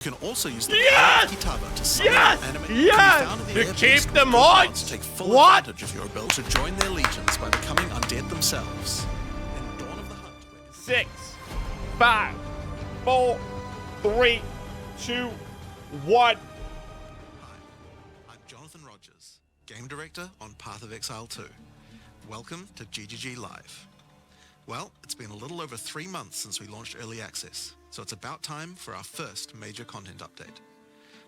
You can also use the power of Kitaba to summon anime To keep the mods. To take full advantage of your ability to join their legions by becoming undead themselves. In Dawn of the Hunt, 6, 5, 4, 3, 2, 1. Hi, I'm Jonathan Rogers, Game Director on Path of Exile 2. Welcome to GGG Live. Well, it's been a little over 3 months since we launched Early Access, so it's about time for our first major content update.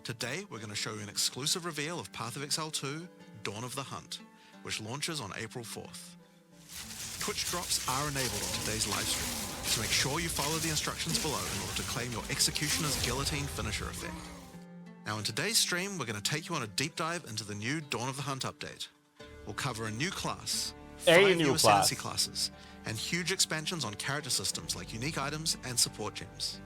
Today, we're going to show you an exclusive reveal of Path of Exile 2, Dawn of the Hunt, which launches on April 4th. Twitch drops are enabled on today's livestream, so make sure you follow the instructions below in order to claim your Executioner's Guillotine finisher effect. Now in today's stream, we're going to take you on a deep dive into the new Dawn of the Hunt update. We'll cover a new class, 5 new ascendancy classes, and huge expansions on character systems like unique items and support gems.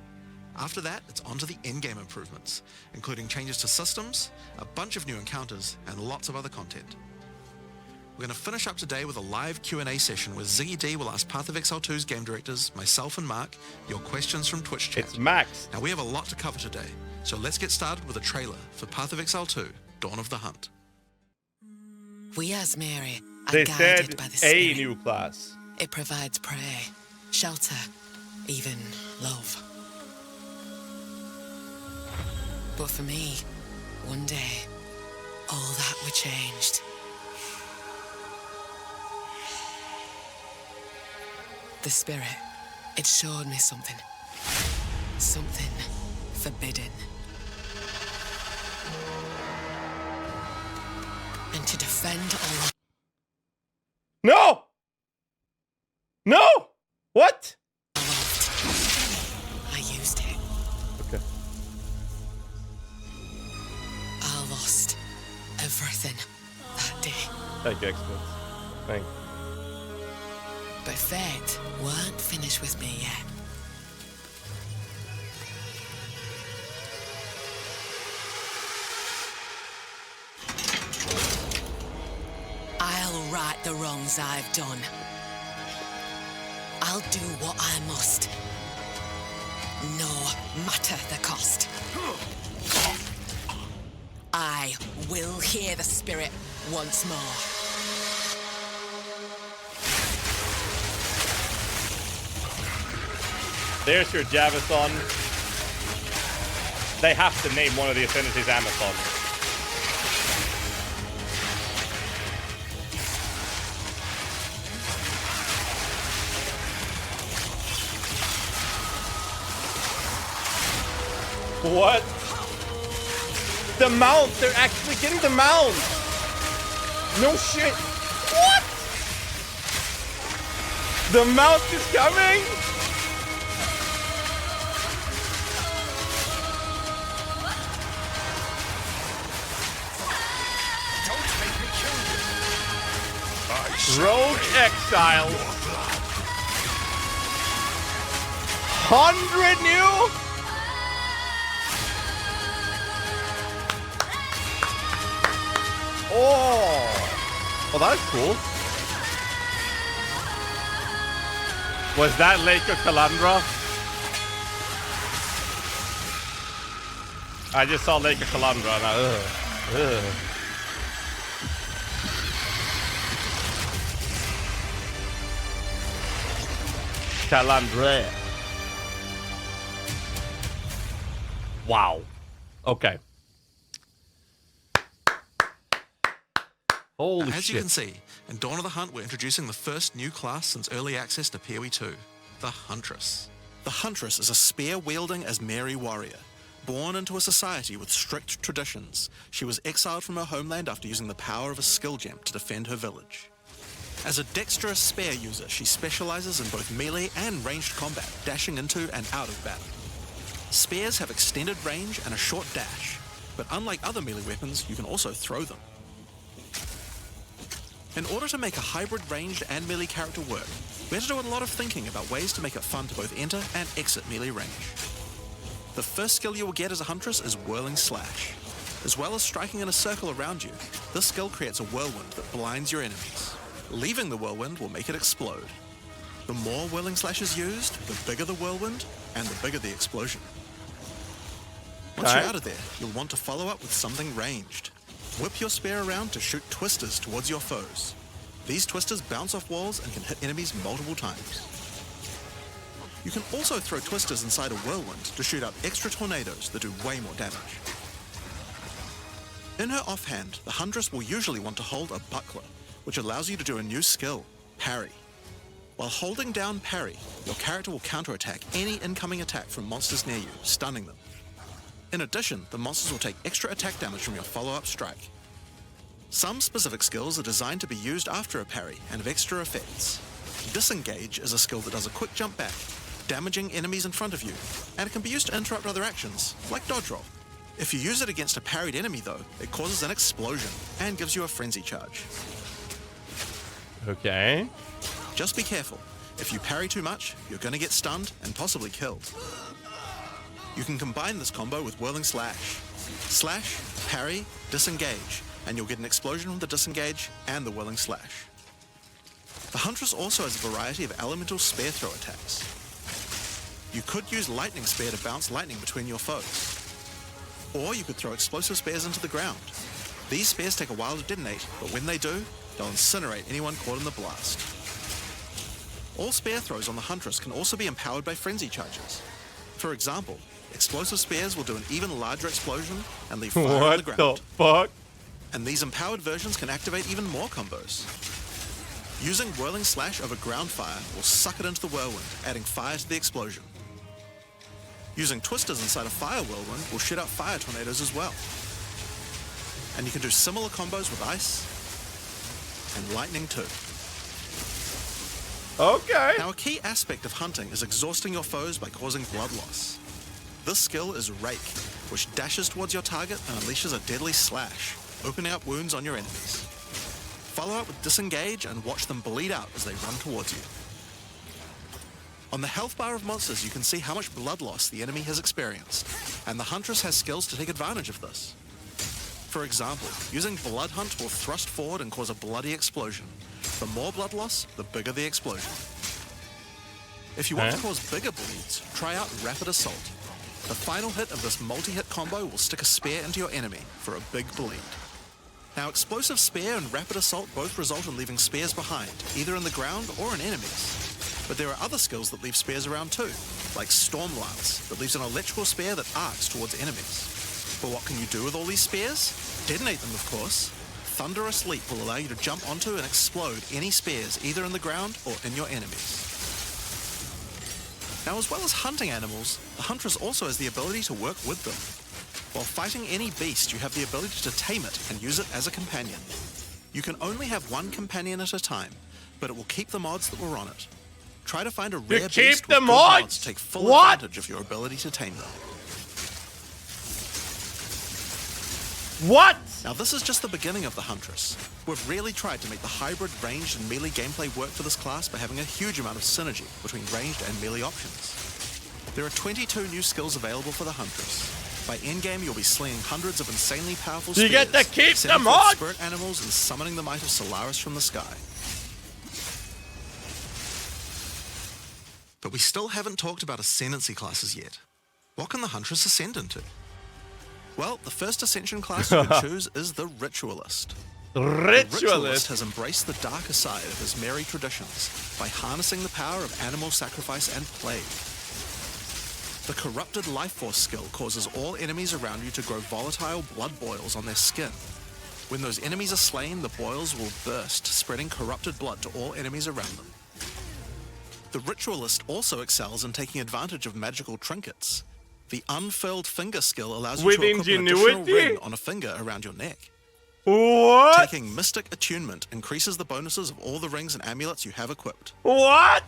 After that, it's on to the endgame improvements, including changes to systems, a bunch of new encounters, and lots of other content. We're going to finish up today with a live Q&A session where Ziggy D will ask Path of Exile 2's game directors, myself and Mark, your questions from Twitch chat. It's Max. Now we have a lot to cover today, so let's get started with a trailer for Path of Exile 2, Dawn of the Hunt. We as Mary are They guided said by the a spirit. new class. It provides prey, shelter, even love. But for me, one day, all that were changed. The spirit, it showed me something. Something forbidden. And to defend all No! No! What? I loved, I used it. Okay. I lost everything that day. Thank you, experts. Thank you. But fate weren't finished with me yet. I'll right the wrongs I've done. I'll do what I must, no matter the cost. I will hear the spirit once more. There's your Javison. They have to name one of the ascendancies Amazon. What? The mount! They're actually getting the mount! No shit! What? The mount is coming! Rogue Exile. 100 new? Oh, that's cool. Was that Lake of Calandra? I just saw Lake of Calandra and I, Calandra. Wow. Okay. Holy As shit. you can see, in Dawn of the Hunt, we're introducing the first new class since early access to PoE 2, the Huntress. The Huntress is a spear-wielding Asmeri warrior. Born into a society with strict traditions, she was exiled from her homeland after using the power of a skill gem to defend her village. As a dexterous spear user, she specializes in both melee and ranged combat, dashing into and out of battle. Spears have extended range and a short dash, but unlike other melee weapons, you can also throw them. In order to make a hybrid ranged and melee character work, we had to do a lot of thinking about ways to make it fun to both enter and exit melee range. The first skill you will get as a Huntress is Whirling Slash. As well as striking in a circle around you, this skill creates a whirlwind that blinds your enemies. Leaving the whirlwind will make it explode. The more whirling slashes used, the bigger the whirlwind, and the bigger the explosion. Once you're out of there, you'll want to follow up with something ranged. Whip your spear around to shoot twisters towards your foes. These twisters bounce off walls and can hit enemies multiple times. You can also throw twisters inside a whirlwind to shoot out extra tornadoes that do way more damage. In her offhand, the Huntress will usually want to hold a buckler, which allows you to do a new skill, parry. While holding down parry, your character will counterattack any incoming attack from monsters near you, stunning them. In addition, the monsters will take extra attack damage from your follow-up strike. Some specific skills are designed to be used after a parry and have extra effects. Disengage is a skill that does a quick jump back, damaging enemies in front of you, and it can be used to interrupt other actions, like dodge roll. If you use it against a parried enemy though, it causes an explosion and gives you a frenzy charge. Okay. Just be careful. If you parry too much, you're going to get stunned and possibly killed. You can combine this combo with Whirling Slash. Slash, parry, disengage, and you'll get an explosion from the disengage and the Whirling Slash. The Huntress also has a variety of elemental spear throw attacks. You could use Lightning Spear to bounce lightning between your foes. Or you could throw explosive spears into the ground. These spears take a while to detonate, but when they do, they'll incinerate anyone caught in the blast. All spear throws on the Huntress can also be empowered by frenzy charges. For example, explosive spears will do an even larger explosion and leave fire on the ground. What the fuck? And these empowered versions can activate even more combos. Using Whirling Slash over ground fire will suck it into the whirlwind, adding fire to the explosion. Using twisters inside a fire whirlwind will shoot out fire tornadoes as well. And you can do similar combos with ice and lightning too. Okay. Now, a key aspect of hunting is exhausting your foes by causing blood loss. This skill is Rake, which dashes towards your target and unleashes a deadly slash, opening up wounds on your enemies. Follow up with Disengage and watch them bleed out as they run towards you. On the health bar of monsters, you can see how much blood loss the enemy has experienced, and the Huntress has skills to take advantage of this. For example, using Blood Hunt will thrust forward and cause a bloody explosion. The more blood loss, the bigger the explosion. If you want to cause bigger bleeds, try out Rapid Assault. The final hit of this multi-hit combo will stick a spear into your enemy for a big bleed. Now, Explosive Spear and Rapid Assault both result in leaving spears behind, either in the ground or in enemies. But there are other skills that leave spears around too, like Storm Lance, that leaves an electrical spear that arcs towards enemies. But what can you do with all these spears? Detonate them, of course. Thunderous Leap will allow you to jump onto and explode any spears either in the ground or in your enemies. Now, as well as hunting animals, the Huntress also has the ability to work with them. While fighting any beast, you have the ability to tame it and use it as a companion. You can only have one companion at a time, but it will keep the mods that were on it. Try to find a rare beast with good mods to take full advantage of your ability to tame them. What? Now, this is just the beginning of the Huntress. We've really tried to make the hybrid ranged and melee gameplay work for this class by having a huge amount of synergy between ranged and melee options. There are 22 new skills available for the Huntress. By endgame, you'll be slinging hundreds of insanely powerful spears, you get to keep sending them on! spirit animals, and summoning the might of Solaris from the sky. But we still haven't talked about ascendancy classes yet. What can the Huntress ascend into? Well, the first ascension class you can choose is the Ritualist. The Ritualist has embraced the darker side of his merry traditions by harnessing the power of animal sacrifice and plague. The Corrupted Life Force skill causes all enemies around you to grow volatile blood boils on their skin. When those enemies are slain, the boils will burst, spreading corrupted blood to all enemies around them. The Ritualist also excels in taking advantage of magical trinkets. The Unfurled Finger skill allows you to equip an additional ring on a finger around your neck. What? Taking Mystic Attunement increases the bonuses of all the rings and amulets you have equipped. What?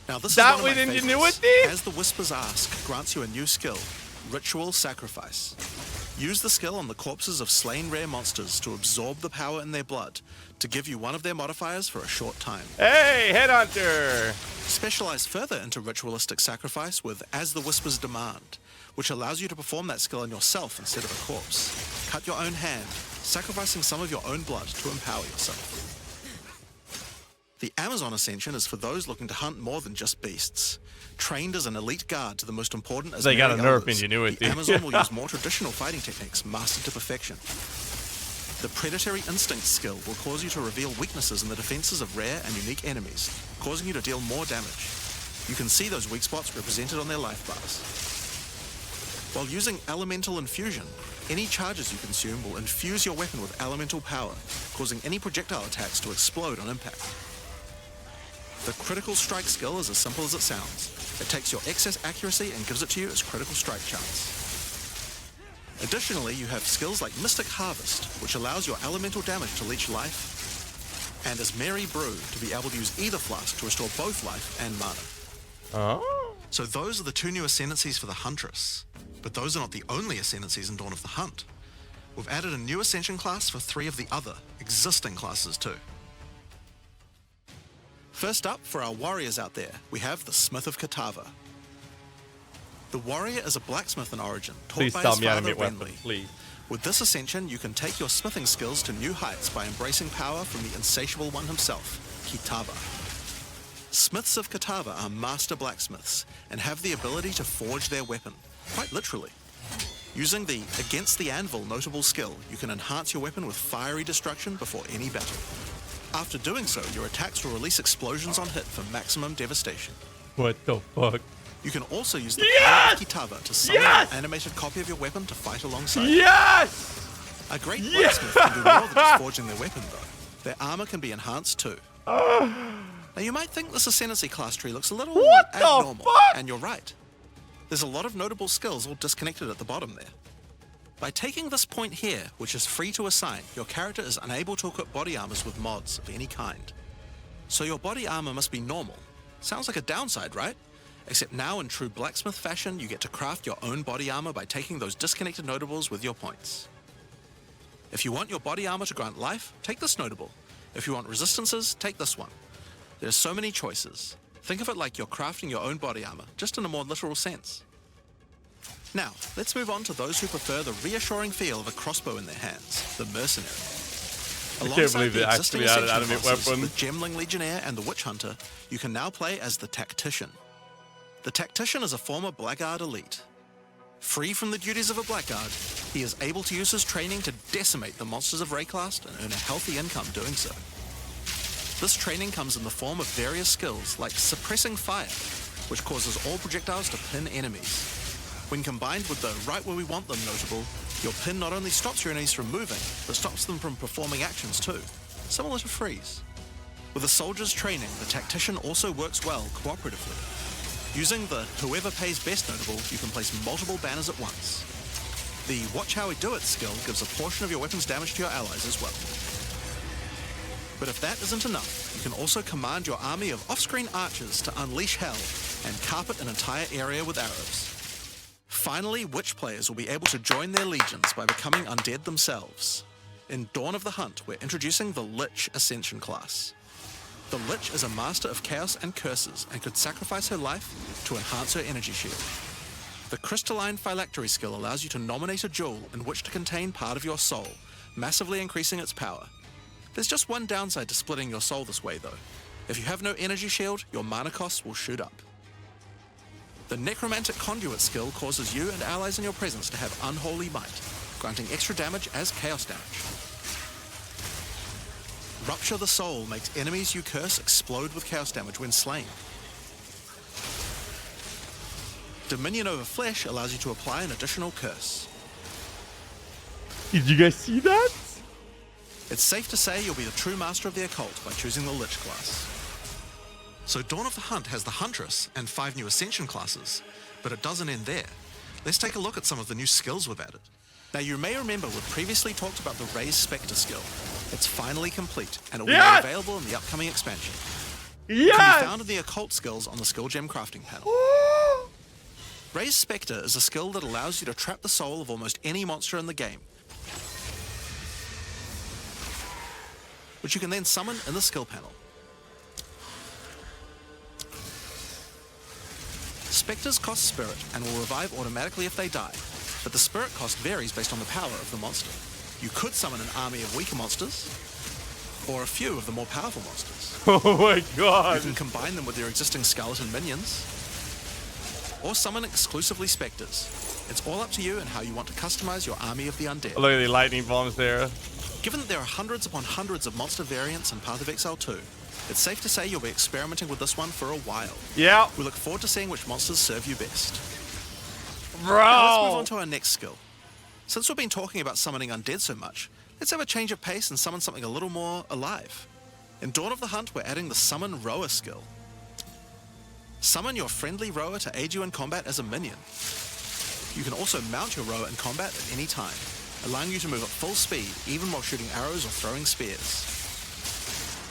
Now, this that is one of my with favorites. ingenuity? As the Whispers Ask grants you a new skill, Ritual Sacrifice. Use the skill on the corpses of slain rare monsters to absorb the power in their blood to give you one of their modifiers for a short time. Hey, Headhunter! Specialize further into Ritualistic Sacrifice with As the Whispers Demand, which allows you to perform that skill on yourself instead of a corpse. Cut your own hand, sacrificing some of your own blood to empower yourself. The Amazon Ascension is for those looking to hunt more than just beasts. Trained as an elite guard to the most important as They got a nerf others, ingenuity. the Amazon will use more traditional fighting techniques mastered to perfection. The Predatory Instinct skill will cause you to reveal weaknesses in the defenses of rare and unique enemies, causing you to deal more damage. You can see those weak spots represented on their life bars. While using Elemental Infusion, any charges you consume will infuse your weapon with elemental power, causing any projectile attacks to explode on impact. The Critical Strike skill is as simple as it sounds. It takes your excess accuracy and gives it to you as critical strike chance. Additionally, you have skills like Mystic Harvest, which allows your elemental damage to leech life, and as Mary Brew to be able to use either flask to restore both life and mana. Oh. So those are the 2 new ascendancies for the Huntress. But those are not the only ascendancies in Dawn of the Hunt. We've added a new ascension class for 3 of the other existing classes too. First up, for our warriors out there, we have the Smith of Kitava. The warrior is a blacksmith in origin, taught Please by tell his me father animate weapon, Renly. please. With this ascension, you can take your smithing skills to new heights by embracing power from the insatiable one himself, Kitava. Smiths of Kitava are master blacksmiths and have the ability to forge their weapon, quite literally. Using the Against the Anvil notable skill, you can enhance your weapon with fiery destruction before any battle. After doing so, your attacks will release explosions on hit for maximum devastation. What the fuck? You can also use the power of Kitava to summon an animated copy of your weapon to fight alongside. Yes! A great blacksmith can do more than just forging their weapon, though. Their armor can be enhanced too. Now you might think this ascendancy class tree looks a little abnormal, and you're right. There's a lot of notable skills all disconnected at the bottom there. By taking this point here, which is free to assign, your character is unable to equip body armors with mods of any kind. So your body armor must be normal. Sounds like a downside, right? Except now in true blacksmith fashion, you get to craft your own body armor by taking those disconnected notables with your points. If you want your body armor to grant life, take this notable. If you want resistances, take this one. There's so many choices. Think of it like you're crafting your own body armor, just in a more literal sense. Now, let's move on to those who prefer the reassuring feel of a crossbow in their hands, the mercenary. I can't believe they actually added animate weapon. The Gemling Legionnaire and the Witch Hunter, you can now play as the Tactician. The Tactician is a former Blackguard elite. Free from the duties of a Blackguard, he is able to use his training to decimate the monsters of Rayclast and earn a healthy income doing so. This training comes in the form of various skills like Suppressing Fire, which causes all projectiles to pin enemies. When combined with the Right Where We Want Them notable, your pin not only stops your enemies from moving, but stops them from performing actions too, similar to Freeze. With a soldier's training, the Tactician also works well cooperatively. Using the Whoever Pays Best notable, you can place multiple banners at once. The Watch How We Do It skill gives a portion of your weapon's damage to your allies as well. But if that isn't enough, you can also command your army of off-screen archers to unleash hell and carpet an entire area with arrows. Finally, Witch players will be able to join their legions by becoming undead themselves. In Dawn of the Hunt, we're introducing the Lich Ascension class. The Lich is a master of chaos and curses and could sacrifice her life to enhance her energy shield. The Crystalline Phylactery skill allows you to nominate a jewel in which to contain part of your soul, massively increasing its power. There's just one downside to splitting your soul this way though. If you have no energy shield, your mana costs will shoot up. The Necromantic Conduit skill causes you and allies in your presence to have unholy might, granting extra damage as chaos damage. Rupture the Soul makes enemies you curse explode with chaos damage when slain. Dominion over Flesh allows you to apply an additional curse. Did you guys see that? It's safe to say you'll be the true master of the occult by choosing the Lich class. So Dawn of the Hunt has the Huntress and 5 new Ascension classes, but it doesn't end there. Let's take a look at some of the new skills we've added. Now you may remember we've previously talked about the Raise Spectre skill. It's finally complete, and it will be made available in the upcoming expansion. It can be found in the occult skills on the skill gem crafting panel. Raise Spectre is a skill that allows you to trap the soul of almost any monster in the game, which you can then summon in the skill panel. Spectres cost spirit and will revive automatically if they die, but the spirit cost varies based on the power of the monster. You could summon an army of weaker monsters, or a few of the more powerful monsters. Oh my You god. can combine them with your existing skeleton minions, or summon exclusively specters. It's all up to you and how you want to customize your army of the undead. Look at the lightning bombs there. Given that there are hundreds upon hundreds of monster variants in Path of Exile 2, it's safe to say you'll be experimenting with this one for a while. Yeah. We look forward to seeing which monsters serve you best. Bro. Now let's move on to our next skill. Since we've been talking about summoning undead so much, let's have a change of pace and summon something a little more alive. In Dawn of the Hunt, we're adding the Summon Rower skill. Summon your friendly rower to aid you in combat as a minion. You can also mount your rower in combat at any time, allowing you to move at full speed even while shooting arrows or throwing spears.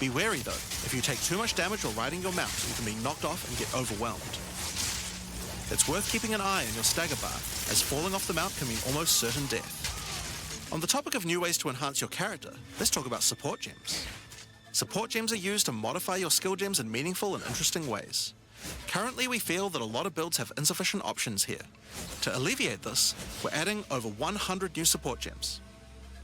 Be wary though, if you take too much damage while riding your mount, you can be knocked off and get overwhelmed. It's worth keeping an eye on your stagger bar, as falling off the mount can mean almost certain death. On the topic of new ways to enhance your character, let's talk about support gems. Support gems are used to modify your skill gems in meaningful and interesting ways. Currently, we feel that a lot of builds have insufficient options here. To alleviate this, we're adding over 100 new support gems.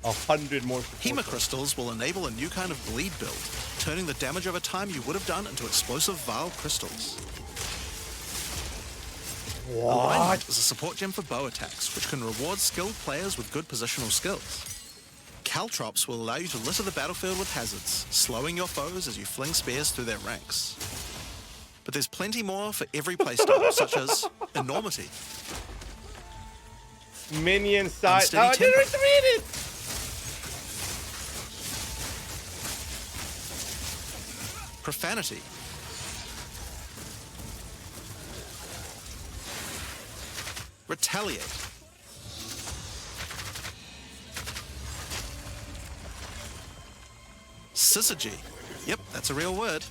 100 more. Hema crystals will enable a new kind of bleed build, turning the damage over time you would have done into explosive Vile crystals. Alignment is a support gem for bow attacks, which can reward skilled players with good positional skills. Caltrops will allow you to litter the battlefield with hazards, slowing your foes as you fling spears through their ranks. But there's plenty more for every playstyle, such as Enormity, Minion side. Unsteady Oh, I didn't temper. read it. Profanity, Retaliate, Syzygy. Yep, that's a real word.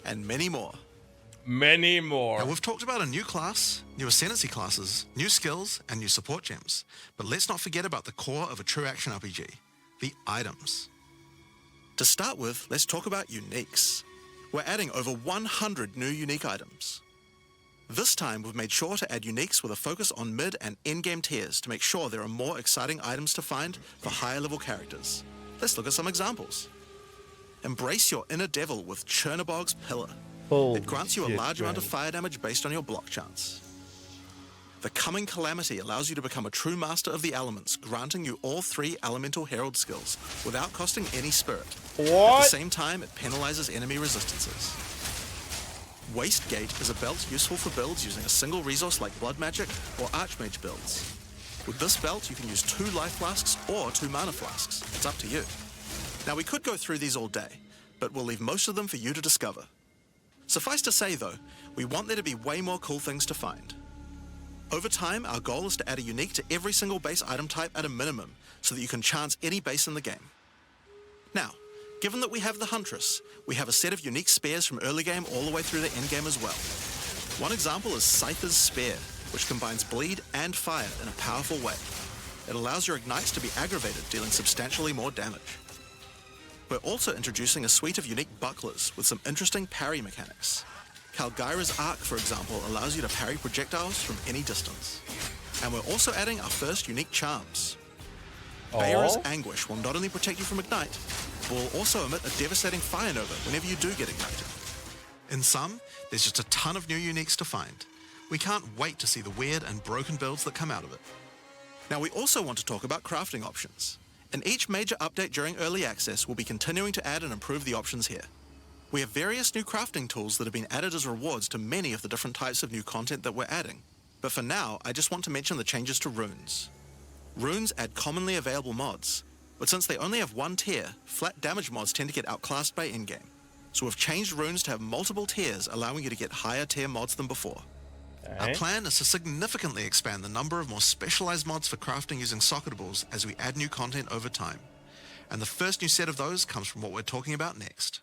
And many more. Many more. Now, we've talked about a new class, new ascendancy classes, new skills, and new support gems. But let's not forget about the core of a true action RPG, the items. To start with, let's talk about uniques. We're adding over 100 new unique items. This time, we've made sure to add uniques with a focus on mid and endgame tiers to make sure there are more exciting items to find for higher level characters. Let's look at some examples. Embrace your inner devil with Chernobog's Pillar. Holy It grants you a shit, large amount of man. fire damage based on your block chance. The Coming Calamity allows you to become a true master of the elements, granting you all 3 Elemental Herald skills without costing any spirit. At the What? same time, it penalizes enemy resistances. Waste Gate is a belt useful for builds using a single resource like Blood Magic or Archmage builds. With this belt, you can use 2 life flasks or 2 mana flasks. It's up to you. Now, we could go through these all day, but we'll leave most of them for you to discover. Suffice to say, though, we want there to be way more cool things to find. Over time, our goal is to add a unique to every single base item type at a minimum, so that you can chance any base in the game. Now, given that we have the Huntress, we have a set of unique spears from early game all the way through to endgame as well. One example is Scyther's Spear, which combines bleed and fire in a powerful way. It allows your ignites to be aggravated, dealing substantially more damage. We're also introducing a suite of unique bucklers with some interesting parry mechanics. Kalgyra's Arc, for example, allows you to parry projectiles from any distance. And we're also adding our first unique charms. Bayra's Anguish will not only protect you from ignite, but will also emit a devastating fire nova whenever you do get ignited. In sum, there's just a ton of new uniques to find. We can't wait to see the weird and broken builds that come out of it. Now, we also want to talk about crafting options. In each major update during early access, we'll be continuing to add and improve the options here. We have various new crafting tools that have been added as rewards to many of the different types of new content that we're adding. But for now, I just want to mention the changes to runes. Runes add commonly available mods, but since they only have 1 tier, flat damage mods tend to get outclassed by in-game. So we've changed runes to have multiple tiers, allowing you to get higher tier mods than before. Our plan is to significantly expand the number of more specialized mods for crafting using socketables as we add new content over time. And the first new set of those comes from what we're talking about next.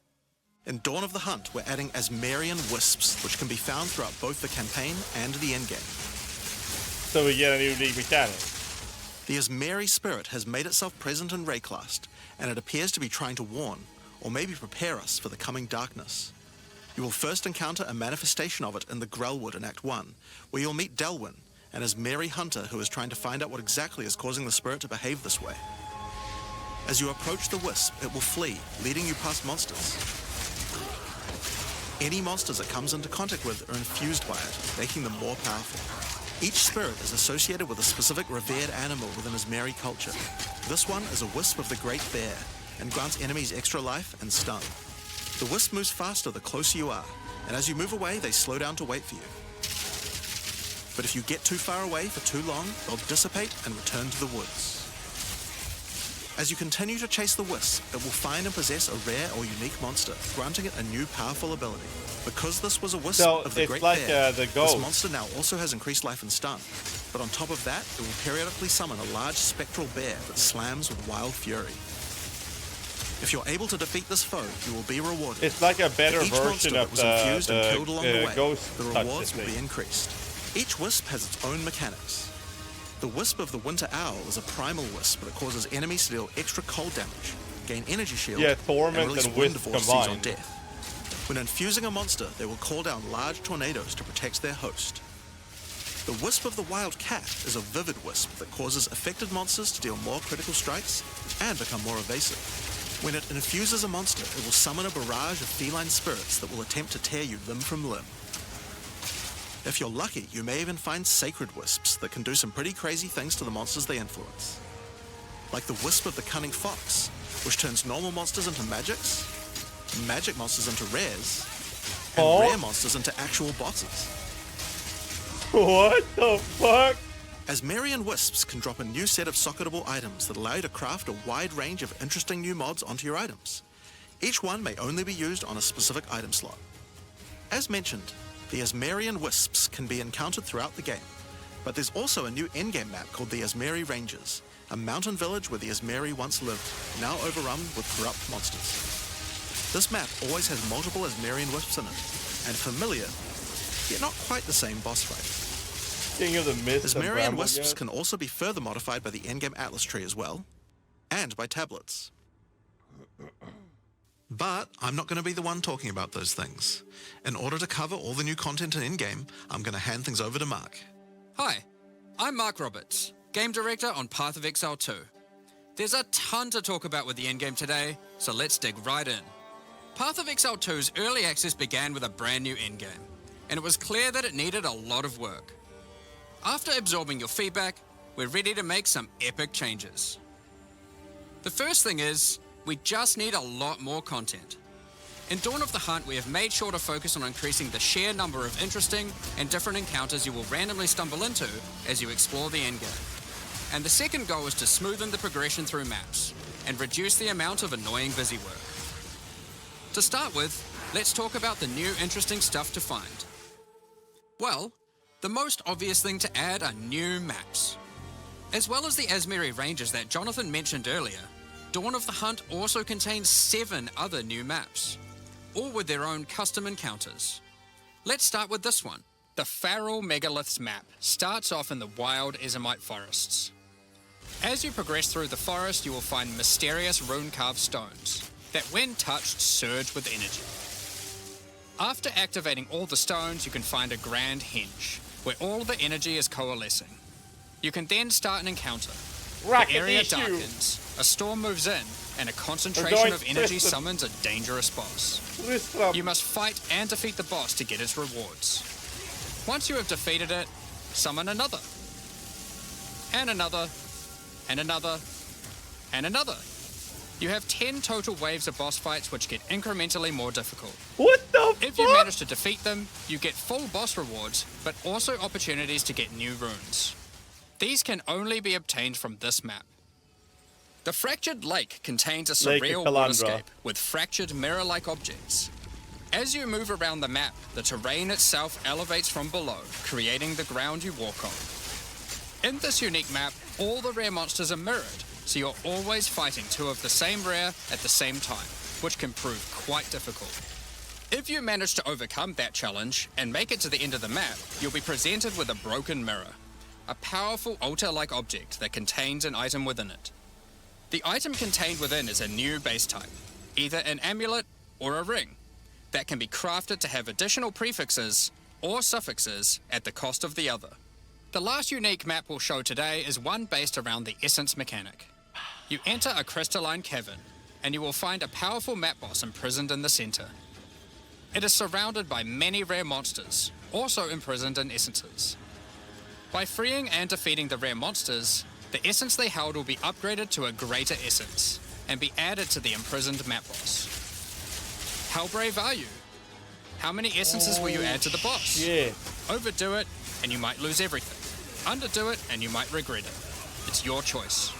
In Dawn of the Hunt, we're adding Asmerian Wisps, which can be found throughout both the campaign and the endgame. So we get a new league mechanic. The Asmeri spirit has made itself present in Rayclast, and it appears to be trying to warn, or maybe prepare us for the coming darkness. You will first encounter a manifestation of it in the Grellwood in Act 1, where you'll meet Delwyn, and as Mary Hunter, who is trying to find out what exactly is causing the spirit to behave this way. As you approach the wisp, it will flee, leading you past monsters. Any monsters it comes into contact with are infused by it, making them more powerful. Each spirit is associated with a specific revered animal within Asmeri culture. This one is a wisp of the Great Bear, and grants enemies extra life and stun. The wisp moves faster the closer you are, and as you move away, they slow down to wait for you. But if you get too far away for too long, they'll dissipate and return to the woods. As you continue to chase the wisp, it will find and possess a rare or unique monster, granting it a new powerful ability. Because this was a wisp of the Great Bear, this monster now also has increased life and stun. But on top of that, it will periodically summon a large spectral bear that slams with wild fury. If you're able to defeat this foe, you will be rewarded. It's like a better each version of the ghost the rewards will be increased. Each wisp has its own mechanics. The wisp of the Winter Owl is a primal wisp that causes enemies to deal extra cold damage, gain energy shield, and release wind vortices on death. When infusing a monster, they will call down large tornadoes to protect their host. The wisp of the Wild Cat is a vivid wisp that causes affected monsters to deal more critical strikes and become more evasive. When it infuses a monster, it will summon a barrage of feline spirits that will attempt to tear you limb from limb. If you're lucky, you may even find sacred wisps that can do some pretty crazy things to the monsters they influence. Like the wisp of the Cunning Fox, which turns normal monsters into magics, magic monsters into rares, and rare monsters into actual bosses. What the fuck? Asmerian wisps can drop a new set of socketable items that allow you to craft a wide range of interesting new mods onto your items. Each one may only be used on a specific item slot. As mentioned, the Asmerian wisps can be encountered throughout the game, but there's also a new endgame map called the Asmeri Ranges, a mountain village where the Asmeri once lived, now overrun with corrupt monsters. This map always has multiple Asmerian wisps in it, and familiar, yet not quite the same boss fight. King of the Mist. Asmerian wisps can also be further modified by the endgame atlas tree as well, and by tablets. But I'm not going to be the one talking about those things. In order to cover all the new content in Endgame, I'm going to hand things over to Mark. Hi, I'm Mark Roberts, Game Director on Path of Exile 2. There's a ton to talk about with the Endgame today, so let's dig right in. Path of Exile 2's early access began with a brand new endgame, and it was clear that it needed a lot of work. After absorbing your feedback, we're ready to make some epic changes. The first thing is, we just need a lot more content. In Dawn of the Hunt, we have made sure to focus on increasing the sheer number of interesting and different encounters you will randomly stumble into as you explore the endgame. And the second goal is to smoothen the progression through maps and reduce the amount of annoying busy work. To start with, let's talk about the new interesting stuff to find. Well, the most obvious thing to add are new maps. As well as the Asmeri Ranges that Jonathan mentioned earlier, Dawn of the Hunt also contains 7 other new maps, all with their own custom encounters. Let's start with this one. The Feral Megaliths map starts off in the wild Ezomite forests. As you progress through the forest, you will find mysterious rune-carved stones that, when touched, surge with energy. After activating all the stones, you can find a grand henge, where all the energy is coalescing. You can then start an encounter. The area darkens, a storm moves in, and a concentration of energy summons a dangerous boss. You must fight and defeat the boss to get its rewards. Once you have defeated it, summon another. And another. And another. And another. You have 10 total waves of boss fights which get incrementally more difficult. What the fuck? If you manage to defeat them, you get full boss rewards, but also opportunities to get new runes. These can only be obtained from this map. The Fractured Lake contains a surreal waterscape with fractured mirror-like objects. As you move around the map, the terrain itself elevates from below, creating the ground you walk on. In this unique map, all the rare monsters are mirrored, so you're always fighting 2 of the same rare at the same time, which can prove quite difficult. If you manage to overcome that challenge and make it to the end of the map, you'll be presented with a broken mirror, a powerful altar-like object that contains an item within it. The item contained within is a new base type, either an amulet or a ring, that can be crafted to have additional prefixes or suffixes at the cost of the other. The last unique map we'll show today is one based around the essence mechanic. You enter a crystalline cavern, and you will find a powerful map boss imprisoned in the center. It is surrounded by many rare monsters, also imprisoned in essences. By freeing and defeating the rare monsters, the essence they held will be upgraded to a greater essence, and be added to the imprisoned map boss. How brave are you? How many essences will you add to the boss? Yeah. Overdo it, and you might lose everything. Underdo it, and you might regret it. It's your choice.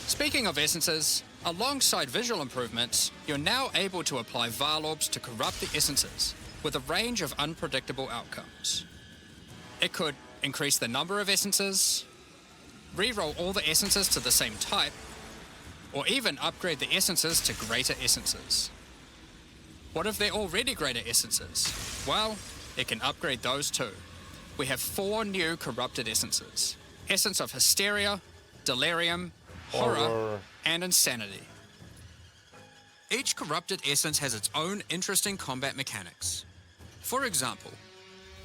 Speaking of essences, alongside visual improvements, you're now able to apply Vaal Orbs to corrupt the essences, with a range of unpredictable outcomes. It could increase the number of essences, re-roll all the essences to the same type, or even upgrade the essences to greater essences. What if they're already greater essences? Well, it can upgrade those too. We have 4 new corrupted essences. Essence of Hysteria, Delirium, Horror, and Insanity. Each corrupted essence has its own interesting combat mechanics. For example,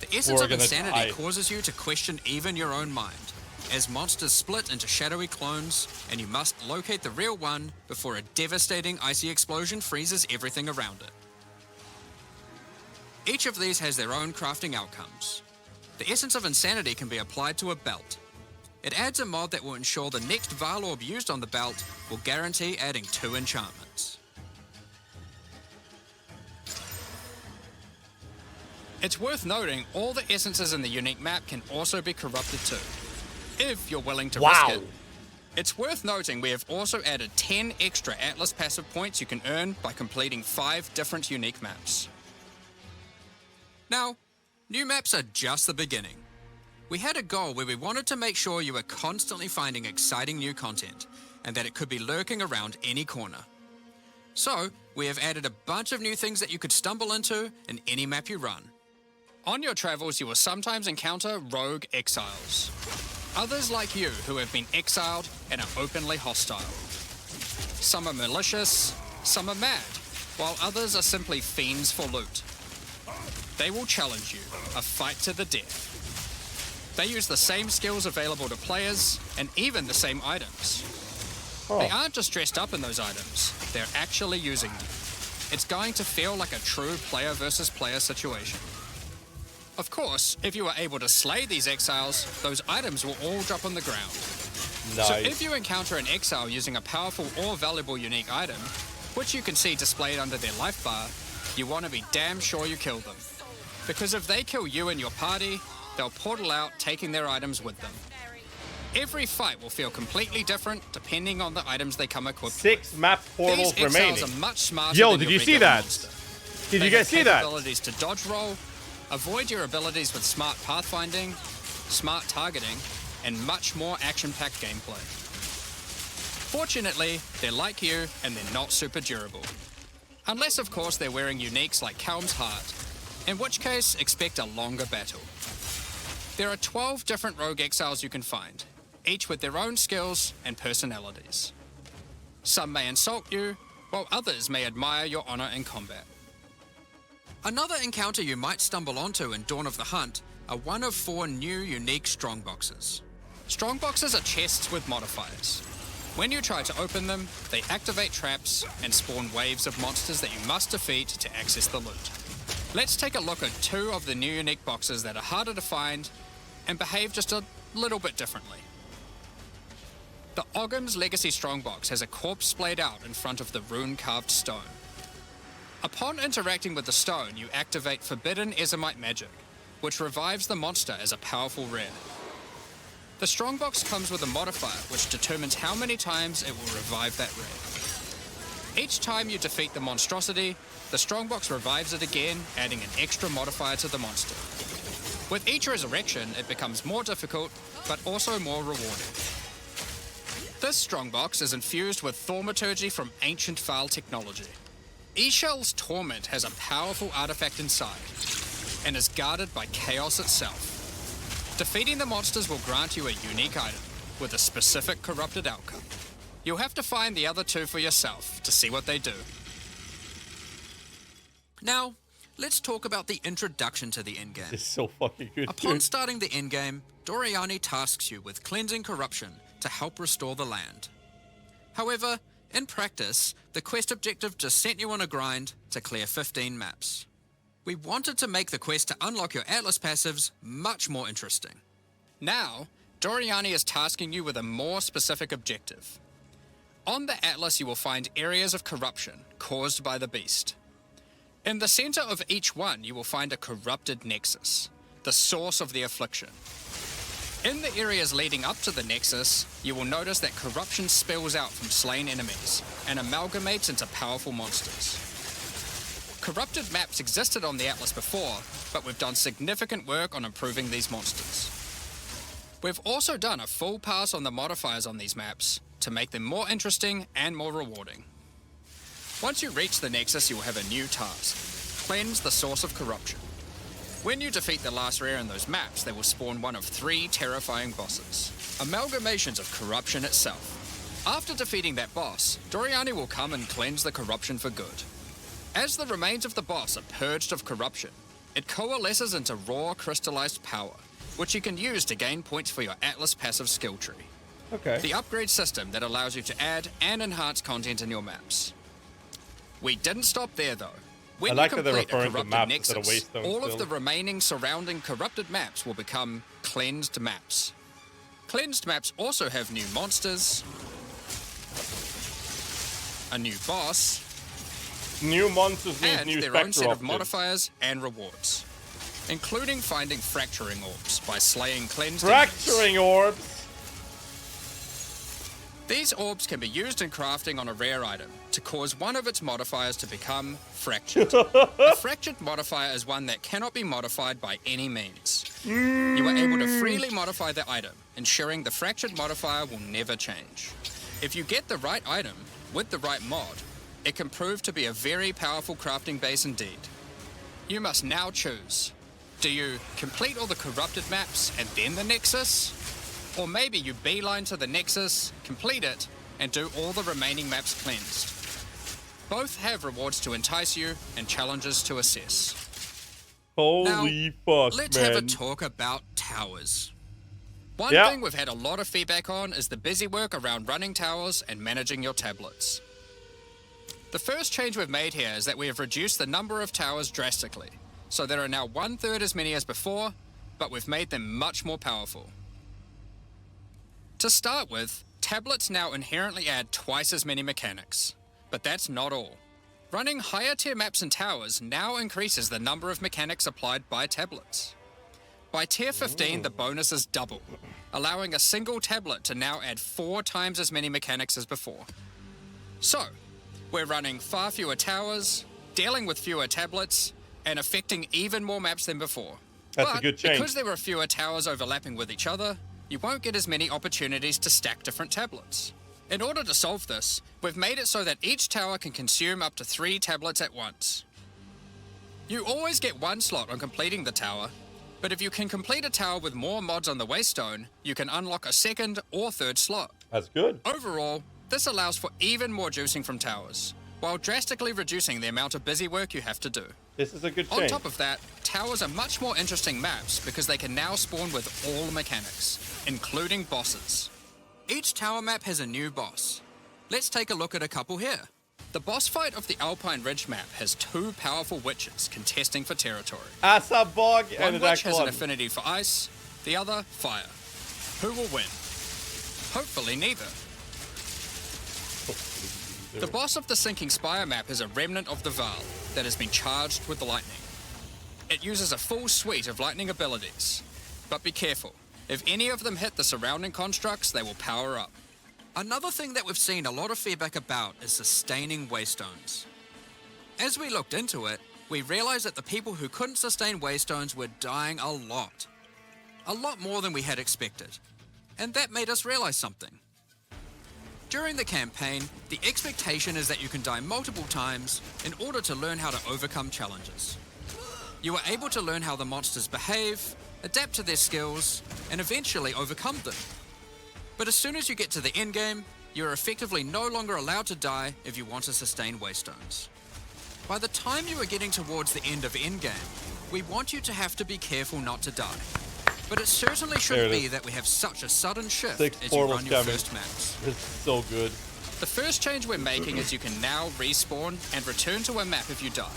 the essence of Insanity causes you to question even your own mind, as monsters split into shadowy clones, and you must locate the real one before a devastating icy explosion freezes everything around it. Each of these has their own crafting outcomes. The essence of Insanity can be applied to a belt. It adds a mod that will ensure the next Vaal Orb used on the belt will guarantee adding 2 enchantments. It's worth noting all the essences in the unique map can also be corrupted too, if you're willing to risk it. It's worth noting we have also added 10 extra Atlas passive points you can earn by completing 5 different unique maps. Now, new maps are just the beginning. We had a goal where we wanted to make sure you were constantly finding exciting new content, and that it could be lurking around any corner. So, we have added a bunch of new things that you could stumble into in any map you run. On your travels, you will sometimes encounter rogue exiles. Others like you who have been exiled and are openly hostile. Some are malicious, some are mad, while others are simply fiends for loot. They will challenge you, a fight to the death. They use the same skills available to players, and even the same items. They aren't just dressed up in those items, they're actually using them. It's going to feel like a true player versus player situation. Of course, if you are able to slay these exiles, those items will all drop on the ground. Nice. So if you encounter an exile using a powerful or valuable unique item, which you can see displayed under their life bar, you want to be damn sure you kill them. Because if they kill you and your party, they'll portal out, taking their items with them. Every fight will feel completely different depending on the items they come equipped 6 map portals These remaining. exiles are much smarter Yo, than did your you see regular that? monster. Did They you guys have see that? capabilities to dodge roll, avoid your abilities with smart pathfinding, smart targeting, and much more action-packed gameplay. Fortunately, they're like you and they're not super durable. Unless, of course, they're wearing uniques like Helm's Heart, in which case, expect a longer battle. There are 12 different rogue exiles you can find, each with their own skills and personalities. Some may insult you, while others may admire your honor in combat. Another encounter you might stumble onto in Dawn of the Hunt are one of 4 new unique strongboxes. Strongboxes are chests with modifiers. When you try to open them, they activate traps and spawn waves of monsters that you must defeat to access the loot. Let's take a look at 2 of the new unique boxes that are harder to find and behave just a little bit differently. The Ogham's Legacy Strongbox has a corpse splayed out in front of the rune-carved stone. Upon interacting with the stone, you activate Forbidden Ezomite magic, which revives the monster as a powerful rare. The Strongbox comes with a modifier which determines how many times it will revive that rare. Each time you defeat the monstrosity, the Strongbox revives it again, adding an extra modifier to the monster. With each resurrection, it becomes more difficult, but also more rewarding. This Strongbox is infused with thaumaturgy from ancient Vaal technology. Eshel's Torment has a powerful artifact inside, and is guarded by chaos itself. Defeating the monsters will grant you a unique item, with a specific corrupted outcome. You'll have to find the other 2 for yourself to see what they do. Now, let's talk about the introduction to the endgame. It's so fucking good. Upon Dude. starting the endgame, Doriani tasks you with cleansing corruption to help restore the land. However, in practice, the quest objective just sent you on a grind to clear 15 maps. We wanted to make the quest to unlock your Atlas passives much more interesting. Now, Doriani is tasking you with a more specific objective. On the Atlas, you will find areas of corruption caused by the beast. In the center of each one, you will find a corrupted nexus, the source of the affliction. In the areas leading up to the nexus, you will notice that corruption spills out from slain enemies and amalgamates into powerful monsters. Corrupted maps existed on the Atlas before, but we've done significant work on improving these monsters. We've also done a full pass on the modifiers on these maps to make them more interesting and more rewarding. Once you reach the nexus, you will have a new task: cleanse the source of corruption. When you defeat the last rare in those maps, they will spawn one of 3 terrifying bosses, amalgamations of corruption itself. After defeating that boss, Doriani will come and cleanse the corruption for good. As the remains of the boss are purged of corruption, it coalesces into raw crystallized power, which you can use to gain points for your Atlas passive skill tree. Okay. The upgrade system that allows you to add and enhance content in your maps. We didn't stop there though. When I like you that they're complete a referring to corrupted maps instead of nexus, waystones all of still. the remaining surrounding corrupted maps will become cleansed maps. Cleansed maps also have new monsters, a new boss, New monsters means and new their own spectre set of options. modifiers and rewards, including finding fracturing orbs by slaying cleansed enemies. Fracturing orbs. These orbs can be used in crafting on a rare item to cause one of its modifiers to become fractured. A fractured modifier is one that cannot be modified by any means. You are able to freely modify the item, ensuring the fractured modifier will never change. If you get the right item with the right mod, it can prove to be a very powerful crafting base indeed. You must now choose. Do you complete all the corrupted maps and then the nexus? Or maybe you beeline to the nexus, complete it, and do all the remaining maps cleansed. Both have rewards to entice you and challenges to assess. Holy fuck, Let's man. have a talk about towers. One Yeah. thing we've had a lot of feedback on is the busy work around running towers and managing your tablets. The first change we've made here is that we have reduced the number of towers drastically, so there are now 1/3 as many as before, but we've made them much more powerful. To start with, tablets now inherently add twice as many mechanics, but that's not all. Running higher tier maps and towers now increases the number of mechanics applied by tablets. By tier 15, the bonus is double, allowing a single tablet to now add 4 times as many mechanics as before. So, we're running far fewer towers, dealing with fewer tablets, and affecting even more maps than before. That's a But good change. because there are fewer towers overlapping with each other, you won't get as many opportunities to stack different tablets. In order to solve this, we've made it so that each tower can consume up to 3 tablets at once. You always get 1 slot on completing the tower, but if you can complete a tower with more mods on the waystone, you can unlock a 2nd or 3rd slot. That's good. Overall, this allows for even more juicing from towers, while drastically reducing the amount of busy work you have to do. This is a good On change. top of that, towers are much more interesting maps because they can now spawn with all mechanics, including bosses. Each tower map has a new boss. Let's take a look at a couple here. The boss fight of the Alpine Ridge map has 2 powerful witches contesting for territory. Asabog One and witch has an Daklon. affinity for ice, the other fire. Who will win? Hopefully neither. The boss of the Sinking Spire map is a remnant of the Val that has been charged with lightning. It uses a full suite of lightning abilities, but be careful. If any of them hit the surrounding constructs, they will power up. Another thing that we've seen a lot of feedback about is sustaining waystones. As we looked into it, we realized that the people who couldn't sustain waystones were dying a lot. A lot more than we had expected. And that made us realize something. During the campaign, the expectation is that you can die multiple times in order to learn how to overcome challenges. You are able to learn how the monsters behave, adapt to their skills, and eventually overcome them. But as soon as you get to the endgame, you are effectively no longer allowed to die if you want to sustain waystones. By the time you are getting towards the end of Endgame, we want you to have to be careful not to die. But it certainly shouldn't be that we have such a sudden shift 6 as you run your coming. first maps. This is so good. The first change we're making is you can now respawn and return to a map if you die.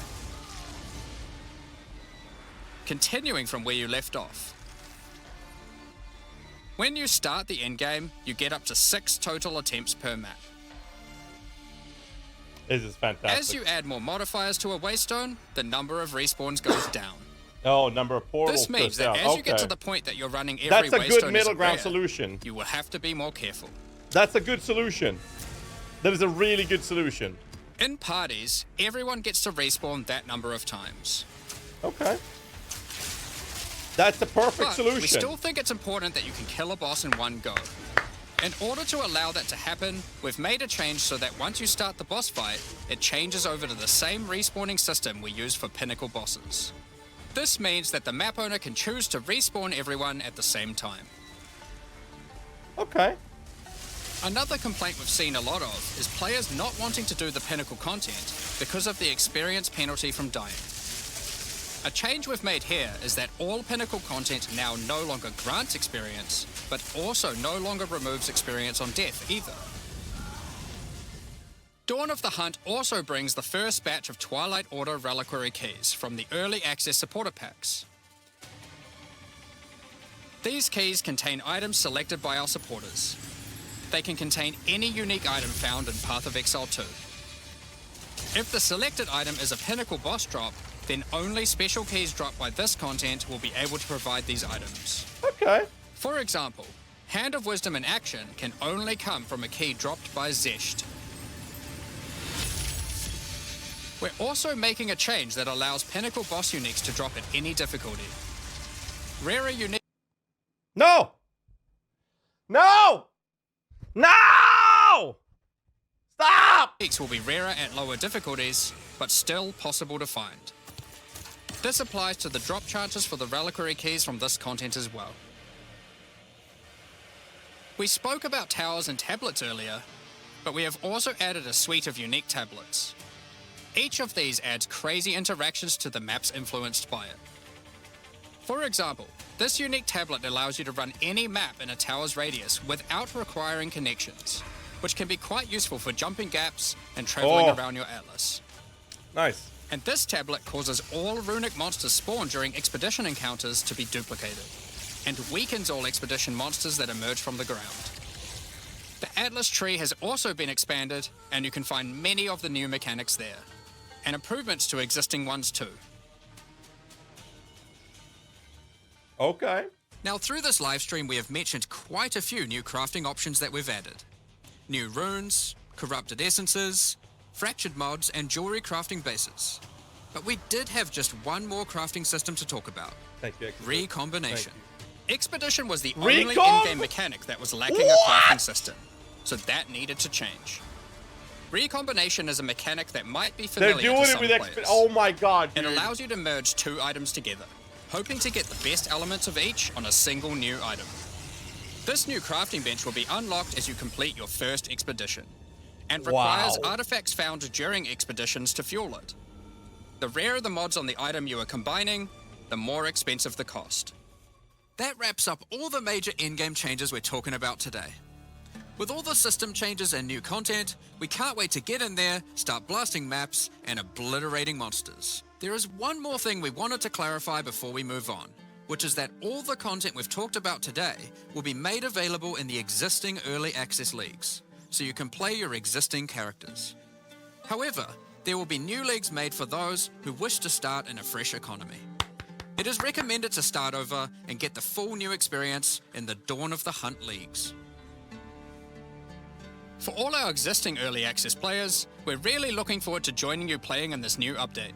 Continuing from where you left off. When you start the endgame, you get up to 6 total attempts per map. This is fantastic. As you add more modifiers to a waystone, the number of respawns goes down. Oh, number of portals. This means that as you get to the point that you're running every That's a waystone good middle ground rare, solution. you will have to be more careful. That's a good solution. That is a really good solution. In parties, everyone gets to respawn that number of times. Okay. That's the perfect But solution. we still think it's important that you can kill a boss in one go. In order to allow that to happen, we've made a change so that once you start the boss fight, it changes over to the same respawning system we use for pinnacle bosses. This means that the map owner can choose to respawn everyone at the same time. Okay. Another complaint we've seen a lot of is players not wanting to do the pinnacle content because of the experience penalty from dying. A change we've made here is that all pinnacle content now no longer grants experience, but also no longer removes experience on death either. Dawn of the Hunt also brings the first batch of Twilight Order reliquary keys from the early access supporter packs. These keys contain items selected by our supporters. They can contain any unique item found in Path of Exile 2. If the selected item is a pinnacle boss drop, then only special keys dropped by this content will be able to provide these items. Okay. For example, Hand of Wisdom in action can only come from a key dropped by Zesht. We're also making a change that allows pinnacle boss uniques to drop at any difficulty. Rarer unique No! No! No! Stop! uniques will be rarer at lower difficulties, but still possible to find. This applies to the drop chances for the reliquary keys from this content as well. We spoke about towers and tablets earlier, but we have also added a suite of unique tablets. Each of these adds crazy interactions to the maps influenced by it. For example, this unique tablet allows you to run any map in a tower's radius without requiring connections, which can be quite useful for jumping gaps and traveling around your atlas. Nice. And this tablet causes all runic monsters spawned during expedition encounters to be duplicated, and weakens all expedition monsters that emerge from the ground. The Atlas tree has also been expanded, and you can find many of the new mechanics there, and improvements to existing ones too. Okay. Now through this livestream we have mentioned quite a few new crafting options that we've added. New runes, corrupted essences, fractured mods and jewelry crafting bases. But we did have just one more crafting system to talk about. Thank you. Recombination. Thank Expedition was the only Recom? in-game mechanic that was lacking a crafting system, so that needed to change. Recombination is a mechanic that might be They're familiar doing to it some with players. Oh my god, It dude. allows you to merge 2 items together, hoping to get the best elements of each on a single new item. This new crafting bench will be unlocked as you complete your first expedition, and requires artifacts found during expeditions to fuel it. The rarer the mods on the item you are combining, the more expensive the cost. That wraps up all the major in-game changes we're talking about today. With all the system changes and new content, we can't wait to get in there, start blasting maps, and obliterating monsters. There is one more thing we wanted to clarify before we move on, which is that all the content we've talked about today will be made available in the existing early access leagues, so you can play your existing characters. However, there will be new leagues made for those who wish to start in a fresh economy. It is recommended to start over and get the full new experience in the Dawn of the Hunt leagues. For all our existing early access players, we're really looking forward to joining you playing in this new update.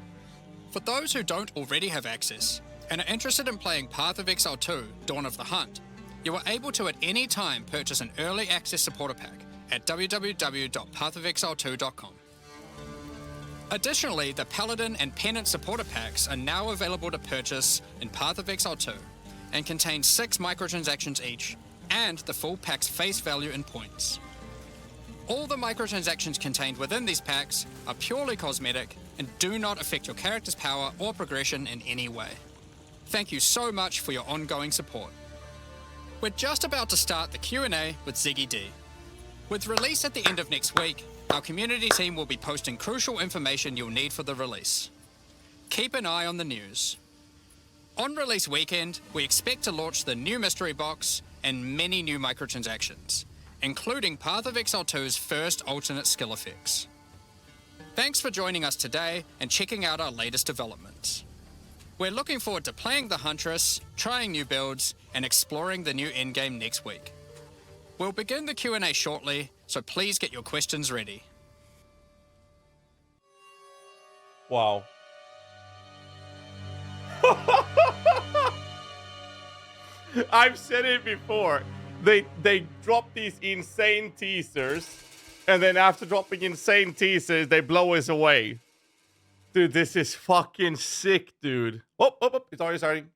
For those who don't already have access and are interested in playing Path of Exile 2, Dawn of the Hunt, you are able to at any time purchase an early access supporter pack at www.pathofexile2.com. Additionally, the Paladin and Pennant supporter packs are now available to purchase in Path of Exile 2 and contain 6 microtransactions each and the full pack's face value in points. All the microtransactions contained within these packs are purely cosmetic and do not affect your character's power or progression in any way. Thank you so much for your ongoing support. We're just about to start the Q&A with Ziggy D. With release at the end of next week, our community team will be posting crucial information you'll need for the release. Keep an eye on the news. On release weekend, we expect to launch the new mystery box and many new microtransactions, including Path of Exile 2's first alternate skill effects. Thanks for joining us today and checking out our latest developments. We're looking forward to playing the Huntress, trying new builds, and exploring the new endgame next week. We'll begin the Q&A shortly, so please get your questions ready. Wow. I've said it before. They drop these insane teasers, and then after dropping insane teasers, they blow us away. Dude, this is fucking sick, dude. Oh, it's already starting.